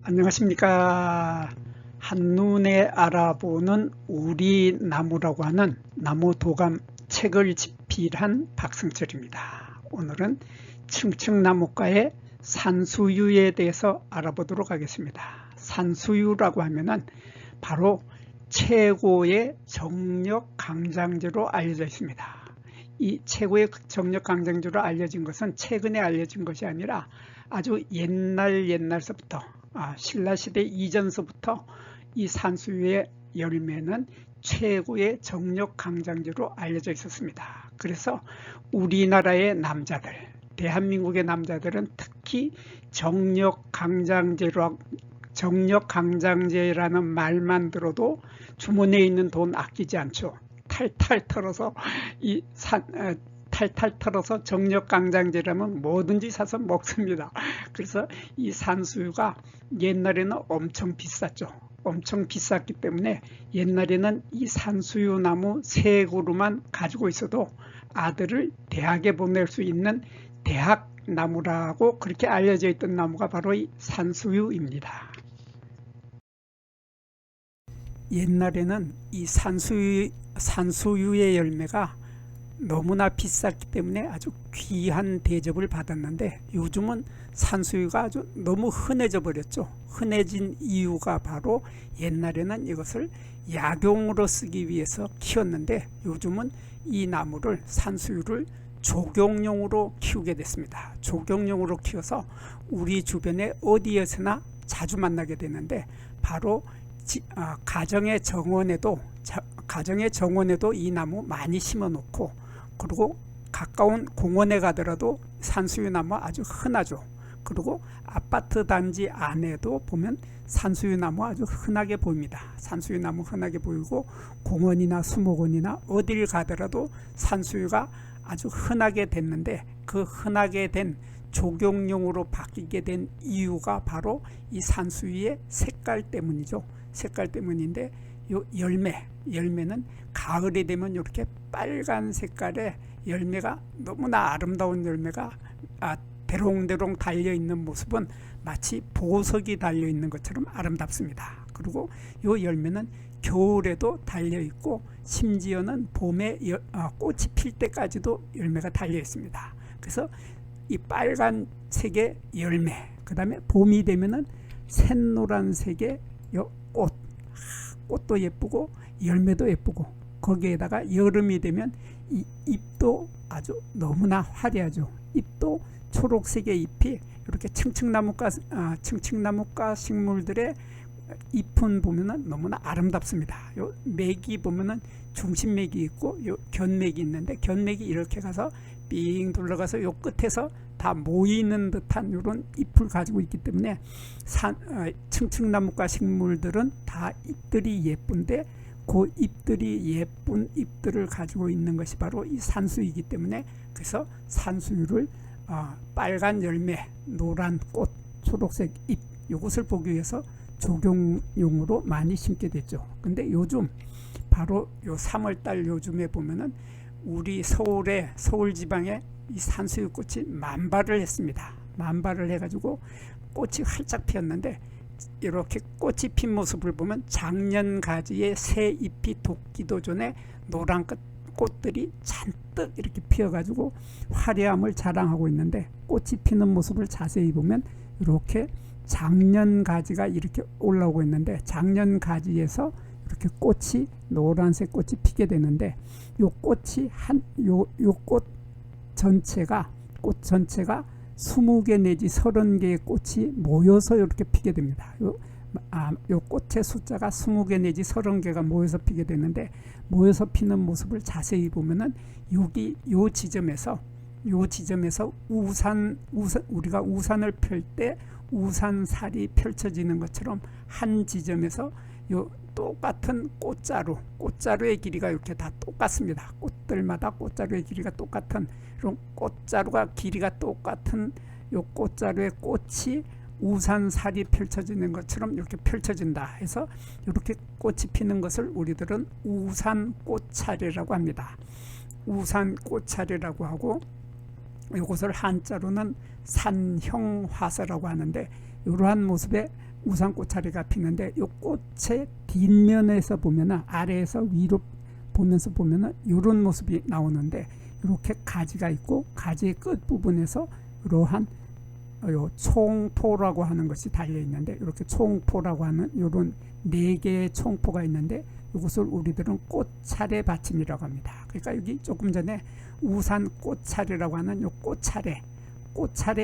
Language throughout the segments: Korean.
안녕하십니까. 한눈에 알아보는 우리 나무라고 하는 나무 도감 책을 집필한 박승철입니다. 오늘은 층층나무과의 산수유에 대해서 알아보도록 하겠습니다. 산수유라고 하면은 바로 최고의 정력 강장제로 알려져 있습니다. 이 최고의 정력 강장제로 알려진 것은 최근에 알려진 것이 아니라 아주 옛날서부터 신라시대 이전서부터 이 산수유의 열매는 최고의 정력 강장제로 알려져 있었습니다. 그래서 우리나라의 남자들, 대한민국의 남자들은 특히 정력 강장제라는 말만 들어도 주머니에 있는 돈 아끼지 않죠. 탈탈 털어서 정력 강장제라면 뭐든지 사서 먹습니다. 그래서 이 산수유가 옛날에는 엄청 비쌌죠. 엄청 비쌌기 때문에 옛날에는 이 산수유 나무 3그루만 가지고 있어도 아들을 대학에 보낼 수 있는 대학나무라고 그렇게 알려져 있던 나무가 바로 이 산수유입니다. 옛날에는 이 산수유의 열매가 너무나 비쌌기 때문에 아주 귀한 대접을 받았는데 요즘은 산수유가 아주 너무 흔해져 버렸죠. 흔해진 이유가 바로 옛날에는 이것을 약용으로 쓰기 위해서 키웠는데 요즘은 이 나무를 산수유를 조경용으로 키우게 됐습니다. 조경용으로 키워서 우리 주변에 어디에서나 자주 만나게 되는데 바로 가정의 정원에도 이 나무 많이 심어 놓고 그리고 가까운 공원에 가더라도 산수유 나무 아주 흔하죠. 그리고 아파트 단지 안에도 보면 산수유 나무 아주 흔하게 보입니다. 산수유 나무 흔하게 보이고 공원이나 수목원이나 어딜 가더라도 산수유가 아주 흔하게 됐는데 그 흔하게 된 조경용으로 바뀌게 된 이유가 바로 이 산수유의 색깔 때문이죠. 색깔 때문인데 요 열매는 가을이 되면 이렇게 빨간 색깔의 열매가 너무나 아름다운 열매가 대롱대롱 달려있는 모습은 마치 보석이 달려있는 것처럼 아름답습니다. 그리고 이 열매는 겨울에도 달려있고 심지어는 봄에 꽃이 필 때까지도 열매가 달려있습니다. 그래서 이 빨간색의 열매, 그 다음에 봄이 되면은 샛노란색의 꽃도 예쁘고 열매도 예쁘고 거기에다가 여름이 되면 이 잎도 아주 너무나 화려하죠. 잎도 초록색의 잎이 이렇게 층층나무과 식물들의 잎은 보면은 너무나 아름답습니다. 요 맥이 보면은 중심맥이 있고 요 견맥이 있는데 견맥이 이렇게 가서 삥 둘러가서 요 끝에서 다 모이는 듯한 이런 잎을 가지고 있기 때문에 층층나무과 식물들은 다 잎들이 예쁜데 그 잎들이 예쁜 잎들을 가지고 있는 것이 바로 이 산수유이기 때문에 그래서 산수유를 빨간 열매, 노란 꽃, 초록색 잎 이것을 보기 위해서 조경용으로 많이 심게 됐죠. 근데 요즘 바로 요 3월달 요즘에 보면은 우리 서울 지방에 이 산수유꽃이 만발을 했습니다. 만발을 해가지고 꽃이 활짝 피었는데 이렇게 꽃이 핀 모습을 보면 작년 가지에 새 잎이 돋기도 전에 노란 꽃들이 잔뜩 이렇게 피어가지고 화려함을 자랑하고 있는데 꽃이 피는 모습을 자세히 보면 이렇게 작년 가지가 이렇게 올라오고 있는데 작년 가지에서 이렇게 꽃이 노란색 꽃이 피게 되는데 요 꽃이 꽃 전체가 20개 내지 30개의 꽃이 모여서 이렇게 피게 됩니다. 요 꽃의 숫자가 20개 내지 30개가 모여서 피게 되는데 모여서 피는 모습을 자세히 보면은 여기 요 지점에서 우리가 우산을 펼 때 우산살이 펼쳐지는 것처럼 한 지점에서 요 똑같은 꽃자루의 길이가 이렇게 다 똑같습니다. 꽃들마다 꽃자루의 길이가 똑같은 이런 꽃자루가 길이가 똑같은 요 꽃자루의 꽃이 우산살이 펼쳐지는 것처럼 이렇게 펼쳐진다 해서 이렇게 꽃이 피는 것을 우리들은 우산꽃차례라고 합니다. 우산꽃차례라고 하고 이것을 한자로는 산형화사라고 하는데 이러한 모습의 우산 꽃차례가 피는데 이 꽃의 뒷면에서 보면은 아래에서 위로 보면서 보면은 이런 모습이 나오는데 이렇게 가지가 있고 가지의 끝 부분에서 이러한 요 총포라고 하는 것이 달려 있는데 이렇게 총포라고 하는 이런 4개의 총포가 있는데 이것을 우리들은 꽃차례 받침이라고 합니다. 그러니까 여기 조금 전에 우산 꽃차례라고 하는 요 꽃차례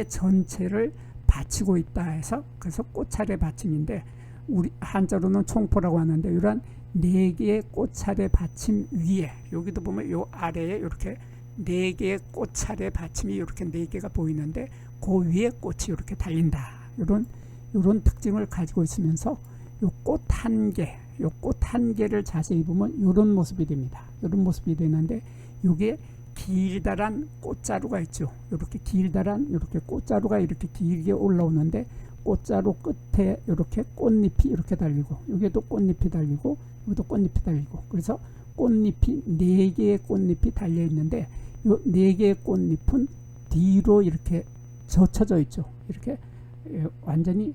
전체를 받치고 있다 해서 그래서 꽃차례 받침인데 우리 한자로는 총포라고 하는데 이런 4개의 꽃차례 받침 위에 여기도 보면 요 아래에 이렇게 4개의 꽃차례 받침이 이렇게 4개가 보이는데 그 위에 꽃이 이렇게 달린다. 이런 특징을 가지고 있으면서 요 꽃 한 개를 자세히 보면 이런 모습이 됩니다. 이런 모습이 되는데 이게 길다란 꽃자루가 있죠. 이렇게 길다란 이렇게 꽃자루가 이렇게 길게 올라오는데 꽃자루 끝에 이렇게 꽃잎이 이렇게 달리고 여기도 꽃잎이 달리고 여기도 꽃잎이 달리고 그래서 꽃잎이 4개의 꽃잎이 달려 있는데 이 4개의 꽃잎은 뒤로 이렇게 젖혀져 있죠. 이렇게 완전히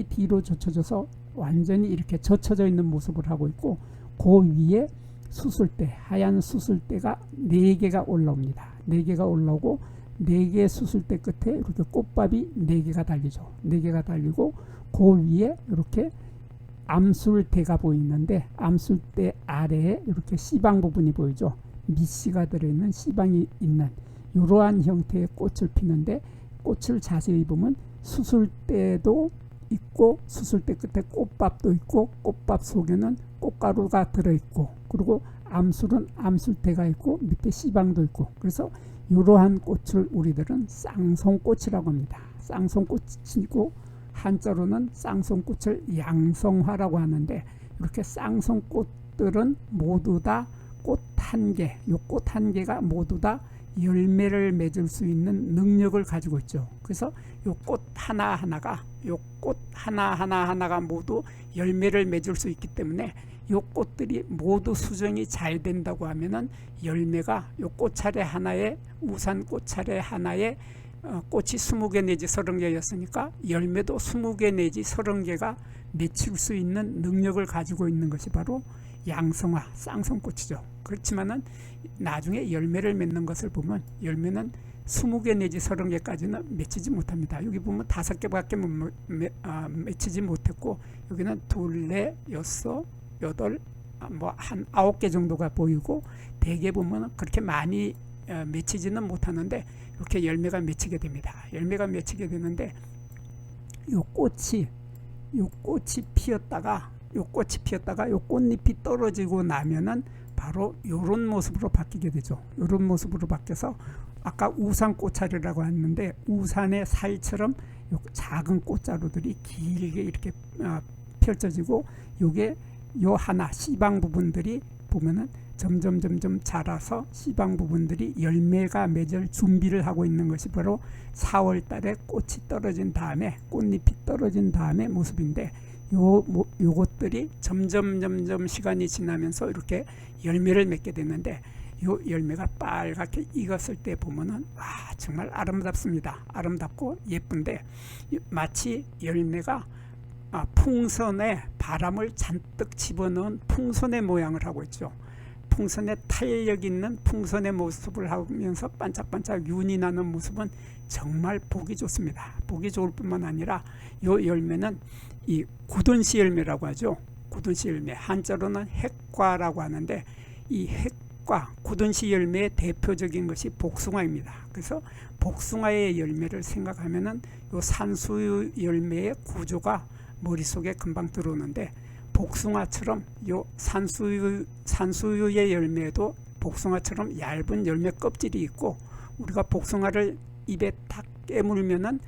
뒤로 젖혀져서 완전히 이렇게 젖혀져 있는 모습을 하고 있고 그 위에 수술대 하얀 수술대가 4개가 올라옵니다. 4개가 올라오고 4개의 수술대 끝에 이렇게 꽃밥이 4개가 달리죠. 4개가 달리고 그 위에 이렇게 암술대가 보이는데 암술대 아래에 이렇게 씨방 부분이 보이죠. 밑씨가 들어있는 씨방이 있는 이러한 형태의 꽃을 피는데 꽃을 자세히 보면 수술대도 있고 수술대 끝에 꽃밥도 있고 꽃밥 속에는 꽃가루가 들어있고 그리고 암술은 암술대가 있고 밑에 씨방도 있고 그래서 이러한 꽃을 우리들은 쌍송꽃이라고 합니다. 쌍송꽃이고 한자로는 쌍송꽃을 양성화라고 하는데 이렇게 쌍송꽃들은 모두 다 꽃 한 개, 이 꽃 한 개가 모두 다 열매를 맺을 수 있는 능력을 가지고 있죠. 그래서 이 꽃 하나하나가 모두 열매를 맺을 수 있기 때문에 이 꽃들이 모두 수정이 잘 된다고 하면은 열매가 이 꽃차례 하나에 우산 꽃차례 하나에 꽃이 20개 내지 30개였으니까 열매도 20개 내지 30개가 맺힐 수 있는 능력을 가지고 있는 것이 바로 양성화 쌍성꽃이죠. 그렇지만은 나중에 열매를 맺는 것을 보면 열매는 20개 내지 30개까지는 맺히지 못합니다. 여기 보면 5개밖에 맺히지 못했고 여기는 2, 4, 6, 8, 한 9개 정도가 보이고 대개 보면 그렇게 많이 맺히지는 못하는데 이렇게 열매가 맺히게 됩니다. 열매가 맺히게 되는데 요 꽃이 피었다가 요 꽃잎이 떨어지고 나면은 바로 요런 모습으로 바뀌게 되죠. 요런 모습으로 바뀌어서 아까 우산 꽃차례라고 했는데 우산의 살처럼 요 작은 꽃자루들이 길게 이렇게 펼쳐지고 요게 요 하나 씨방 부분들이 보면은 점점 자라서 씨방 부분들이 열매가 맺을 준비를 하고 있는 것이 바로 4월 달에 꽃이 떨어진 다음에 꽃잎이 떨어진 다음에 모습인데 요것들이 점점 시간이 지나면서 이렇게 열매를 맺게 되는데 요 열매가 빨갛게 익었을 때 보면은 와 정말 아름답습니다. 아름답고 예쁜데 마치 열매가 풍선에 바람을 잔뜩 집어넣은 풍선의 모양을 하고 있죠. 풍선에 탄력 있는 풍선의 모습을 하면서 반짝반짝 윤이 나는 모습은 정말 보기 좋습니다. 보기 좋을 뿐만 아니라 이 열매는 이 굳은씨 열매라고 하죠. 굳은씨 열매 한자로는 핵과라고 하는데 이 핵과 굳은씨 열매의 대표적인 것이 복숭아입니다. 그래서 복숭아의 열매를 생각하면은 이 산수유 열매의 구조가 머릿속에 금방 들어오는데 복숭아처럼 요 산수유의 열매에도 복숭아처럼 얇은 열매 껍질이 있고 우리가 복숭아를 입에 탁 깨물면은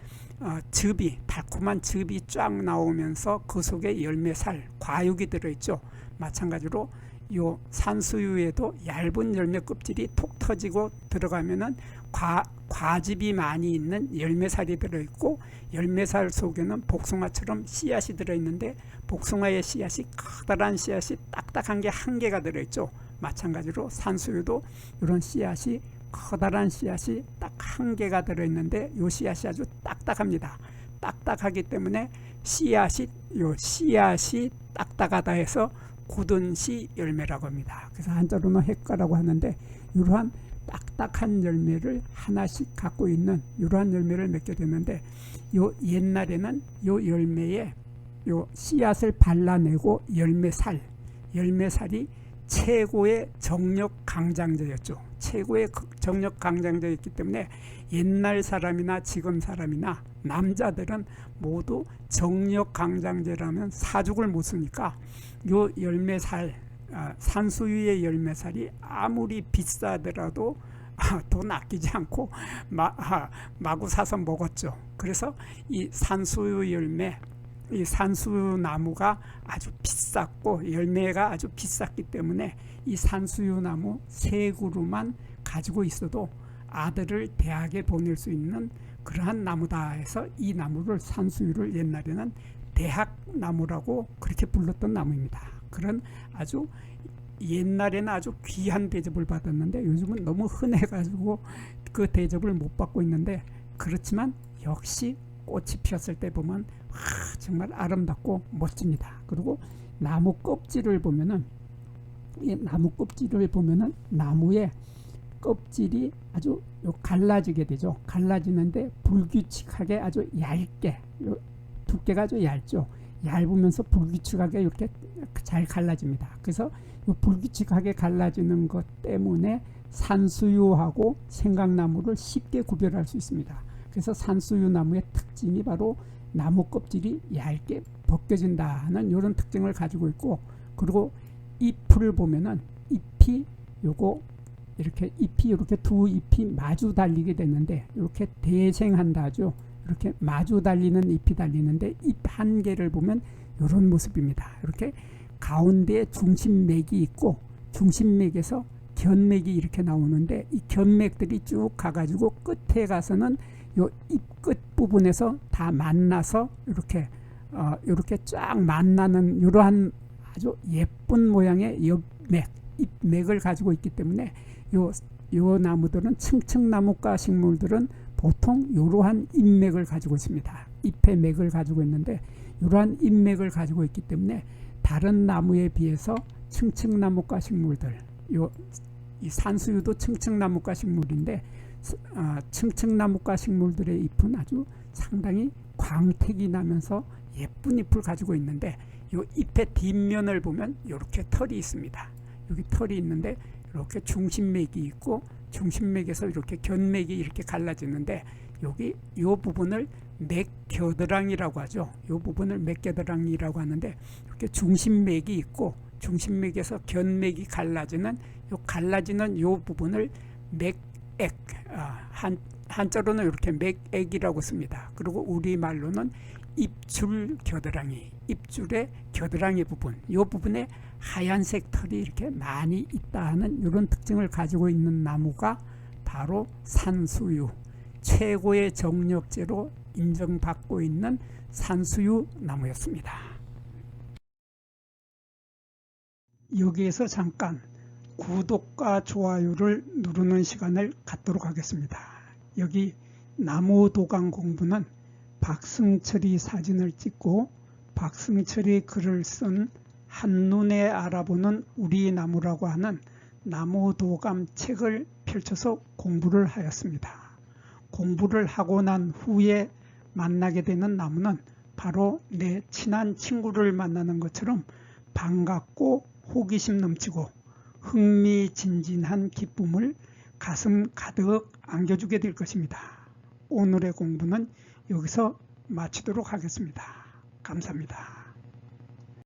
달콤한 즙이 쫙 나오면서 그 속에 열매살, 과육이 들어있죠. 마찬가지로 요 산수유에도 얇은 열매 껍질이 톡 터지고 들어가면은 과즙이 많이 있는 열매살이 들어있고 열매살 속에는 복숭아처럼 씨앗이 들어있는데 복숭아의 씨앗이 커다란 씨앗이 딱딱한 게 1개가 들어있죠. 마찬가지로 산수유도 이런 씨앗이 커다란 씨앗이 딱 1개가 들어있는데 이 씨앗이 아주 딱딱합니다. 딱딱하기 때문에 씨앗이 딱딱하다 해서 굳은 씨 열매라고 합니다. 그래서 한자로는 핵과라고 하는데 이러한 딱딱한 열매를 하나씩 갖고 있는 이러한 열매를 맺게 되는데 요 옛날에는 요 열매에 요 씨앗을 발라내고 열매살이 최고의 정력 강장제였죠. 최고의 정력 강장제였기 때문에 옛날 사람이나 지금 사람이나 남자들은 모두 정력 강장제라면 사죽을 못 쓰니까 요 열매살, 산수유의 열매살이 아무리 비싸더라도 돈 아끼지 않고 마구 사서 먹었죠. 그래서 이 산수유 열매, 이 산수유 나무가 아주 비쌌고 열매가 아주 비쌌기 때문에 이 산수유 나무 3그루만 가지고 있어도 아들을 대학에 보낼 수 있는 그러한 나무다 해서 이 나무를 산수유를 옛날에는 대학나무라고 그렇게 불렀던 나무입니다. 그런 아주 옛날에는 아주 귀한 대접을 받았는데 요즘은 너무 흔해가지고 그 대접을 못 받고 있는데, 그렇지만 역시 꽃이 피었을 때 보면 정말 아름답고 멋집니다. 그리고 나무 껍질을 보면은 나무의 껍질이 아주 갈라지게 되죠. 갈라지는데 불규칙하게 아주 얇게, 두께가 아주 얇죠. 얇으면서 불규칙하게 이렇게 잘 갈라집니다. 그래서 이 불규칙하게 갈라지는 것 때문에 산수유하고 생강나무를 쉽게 구별할 수 있습니다. 그래서 산수유 나무의 특징이 바로 나무 껍질이 얇게 벗겨진다는 이런 특징을 가지고 있고, 그리고 잎을 보면은 잎이 이렇게 두 잎이 마주 달리게 되는데 이렇게 대생한다 하죠. 이렇게 마주 달리는 잎이 달리는데 잎 한 개를 보면 이런 모습입니다. 이렇게 가운데에 중심맥이 있고 중심맥에서 견맥이 이렇게 나오는데 이 견맥들이 쭉 가가지고 끝에 가서는 요 잎 끝 부분에서 다 만나서 이렇게 쫙 만나는 이러한 아주 예쁜 모양의 잎맥을 가지고 있기 때문에 요 나무들은 층층나무과 식물들은 보통 이러한 잎맥을 가지고 있습니다. 잎의 맥을 가지고 있는데 이러한 잎맥을 가지고 있기 때문에 다른 나무에 비해서 층층나무과 식물들, 이 산수유도 층층나무과 식물인데 층층나무과 식물들의 잎은 아주 상당히 광택이 나면서 예쁜 잎을 가지고 있는데 이 잎의 뒷면을 보면 이렇게 털이 있습니다. 여기 털이 있는데 이렇게 중심맥이 있고 중심맥에서 이렇게 견맥이 이렇게 갈라지는데 여기 이 부분을 맥겨드랑이라고 하죠. 이 부분을 맥겨드랑이라고 하는데 이렇게 중심맥이 있고 중심맥에서 견맥이 갈라지는 이 부분을 맥액, 한자로는 이렇게 맥액이라고 씁니다. 그리고 우리말로는 잎줄 겨드랑이, 잎줄의 겨드랑이 부분, 이 부분에 하얀색 털이 이렇게 많이 있다 하는 이런 특징을 가지고 있는 나무가 바로 산수유, 최고의 정력제로 인정받고 있는 산수유 나무였습니다. 여기에서 잠깐 구독과 좋아요를 누르는 시간을 갖도록 하겠습니다. 여기 나무도감 공부는 박승철이 사진을 찍고 박승철이 글을 쓴 한눈에 알아보는 우리 나무라고 하는 나무도감 책을 펼쳐서 공부를 하였습니다. 공부를 하고 난 후에 만나게 되는 나무는 바로 내 친한 친구를 만나는 것처럼 반갑고 호기심 넘치고 흥미진진한 기쁨을 가슴 가득 안겨주게 될 것입니다. 오늘의 공부는 여기서 마치도록 하겠습니다. 감사합니다.